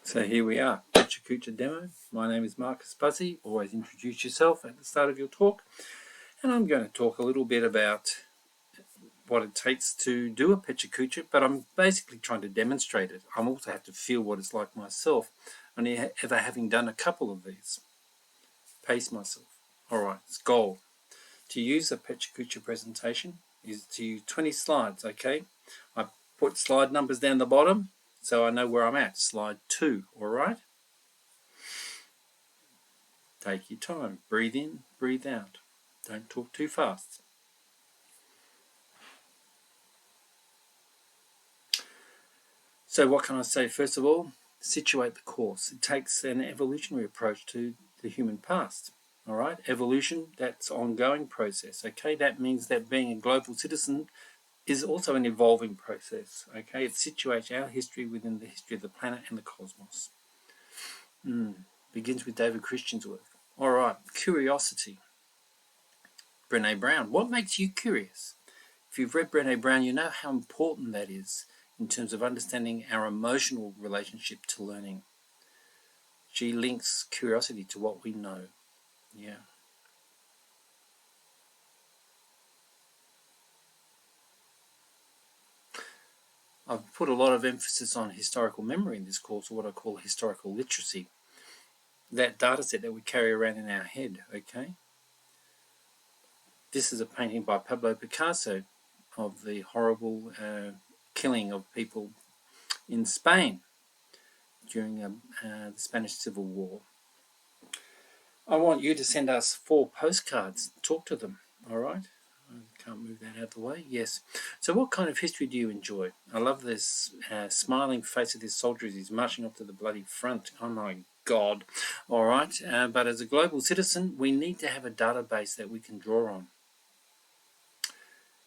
So here we are, Pecha Kucha demo. My name is Marcus Buzzy. Always introduce yourself at the start of your talk. And I'm going to talk a little bit about what it takes to do a Pecha Kucha, but I'm basically trying to demonstrate it. I also have to feel what it's like myself, only ever having done a couple of these. Pace myself. Alright, it's goal. To use a Pecha Kucha presentation is to use 20 slides, okay? I put slide numbers down the bottom, so I know where I'm at. Slide 2, alright? Take your time. Breathe in, breathe out. Don't talk too fast. So what can I say? First of all, situate the course. It takes an evolutionary approach to the human past. All right, evolution, that's an ongoing process. Okay, that means that being a global citizen is also an evolving process. Okay, it situates our history within the history of the planet and the cosmos. Begins with David Christian's work. All right, curiosity. Brené Brown. What makes you curious? If you've read Brené Brown, you know how important that is in terms of understanding our emotional relationship to learning. She links curiosity to what we know. Yeah. I've put a lot of emphasis on historical memory in this course, or what I call historical literacy. That data set that we carry around in our head, okay? This is a painting by Pablo Picasso of the horrible killing of people in Spain during the Spanish Civil War. I want you to send us 4 postcards. Talk to them, all right? I can't move that out of the way. Yes. So what kind of history do you enjoy? I love this smiling face of this soldier as he's marching off to the bloody front. Oh, my God. All right. But as a global citizen, we need to have a database that we can draw on.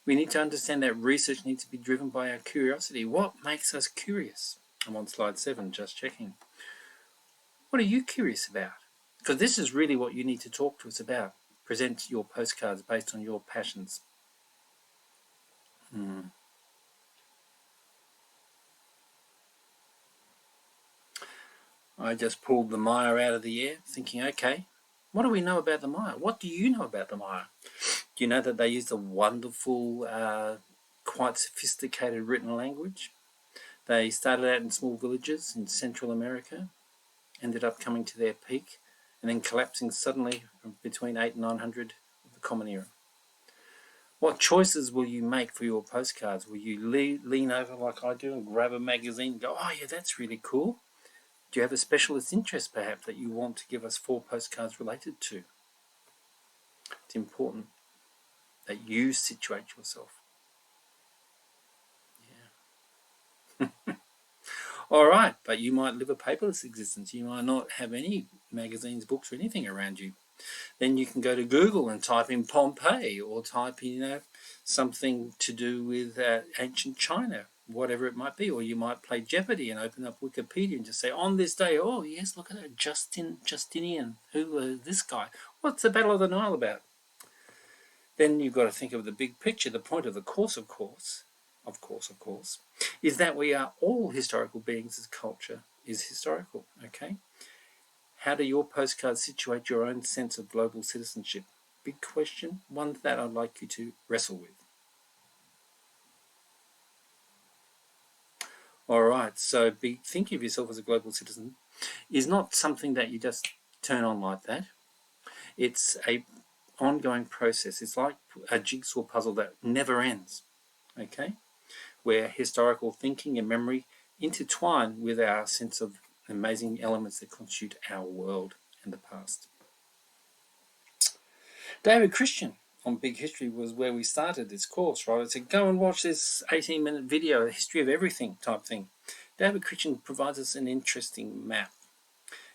We need to understand that research needs to be driven by our curiosity. What makes us curious? I'm on slide 7, just checking. What are you curious about? Because this is really what you need to talk to us about. Present your postcards based on your passions. I just pulled the Maya out of the air, thinking, okay, what do we know about the Maya? What do you know about the Maya? Do you know that they used a wonderful, quite sophisticated written language? They started out in small villages in Central America, ended up coming to their peak, and then collapsing suddenly between 800 and 900 of the Common Era. What choices will you make for your postcards? Will you lean over like I do and grab a magazine and go, oh yeah, that's really cool? Do you have a specialist interest perhaps that you want to give us 4 postcards related to? It's important that you situate yourself. Yeah. All right, but you might live a paperless existence. You might not have any magazines, books, or anything around you. Then you can go to Google and type in Pompeii, or type in, something to do with ancient China, whatever it might be. Or you might play Jeopardy and open up Wikipedia and just say, on this day, oh yes, look at that, Justinian. Who was this guy? What's the Battle of the Nile about? Then you've got to think of the big picture. The point of the course, of course, is that we are all historical beings as culture is historical, okay? How do your postcards situate your own sense of global citizenship? Big question, one that I'd like you to wrestle with. All right, so thinking of yourself as a global citizen is not something that you just turn on like that. It's a ongoing process. It's like a jigsaw puzzle that never ends, okay? Where historical thinking and memory intertwine with our sense of amazing elements that constitute our world and the past. David Christian on Big History was where we started this course, right? I said, go and watch this 18-minute video, a history of everything type thing. David Christian provides us an interesting map.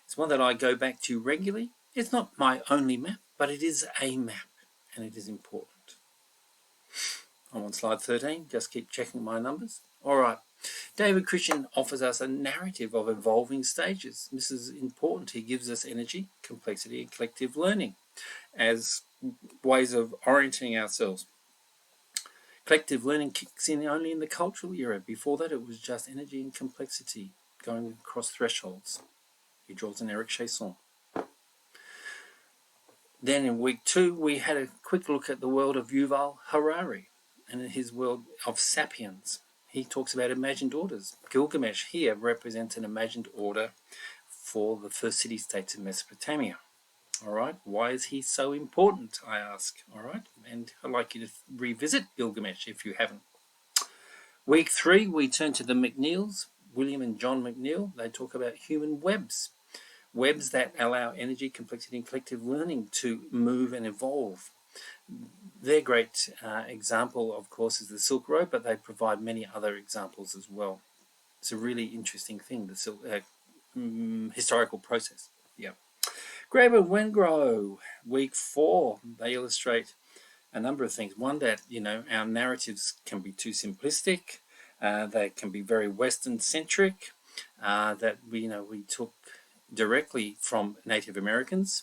It's one that I go back to regularly. It's not my only map, but it is a map, and it is important. I'm on slide 13, just keep checking my numbers. All right, David Christian offers us a narrative of evolving stages. This is important. He gives us energy, complexity, and collective learning as ways of orienting ourselves. Collective learning kicks in only in the cultural era. Before that, it was just energy and complexity. going across thresholds. He draws an Eric Chasson. Then in week 2, we had a quick look at the world of Yuval Harari and his world of sapiens. He talks about imagined orders. Gilgamesh here represents an imagined order for the first city-states in Mesopotamia. All right, why is he so important, I ask? All right, and I'd like you to revisit Gilgamesh if you haven't. Week 3, we turn to the McNeils, William and John McNeil. They talk about human webs, webs that allow energy, complexity, and collective learning to move and evolve. Their great example, of course, is the Silk Road, but they provide many other examples as well. It's a really interesting thing, the Silk historical process. Yeah. Graeber Wengrow, week 4, they illustrate a number of things. One, that our narratives can be too simplistic, they can be very Western centric, that we took directly from Native Americans,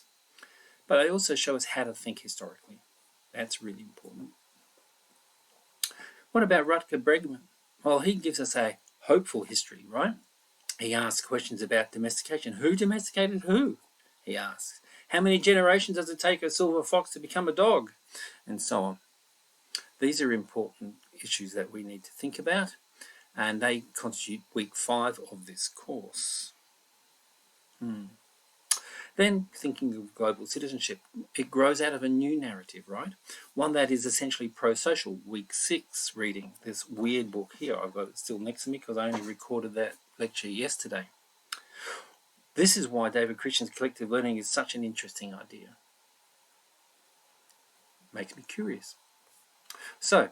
but they also show us how to think historically. That's really important. What about Rutger Bregman? Well, he gives us a hopeful history, right? He asks questions about domestication. Who domesticated who? He asks. How many generations does it take a silver fox to become a dog? And so on. These are important issues that we need to think about, and they constitute week 5 of this course. Then, thinking of global citizenship, it grows out of a new narrative, right? One that is essentially pro-social. Week 6 reading this weird book here. I've got it still next to me because I only recorded that lecture yesterday. This is why David Christian's collective learning is such an interesting idea. Makes me curious. So,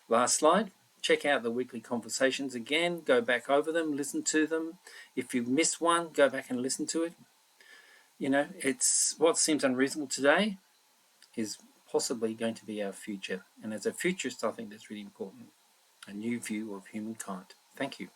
last slide. Check out the weekly conversations again. Go back over them, listen to them. If you've missed one, go back and listen to it. It's what seems unreasonable today is possibly going to be our future. And as a futurist, I think that's really important. A new view of humankind. Thank you.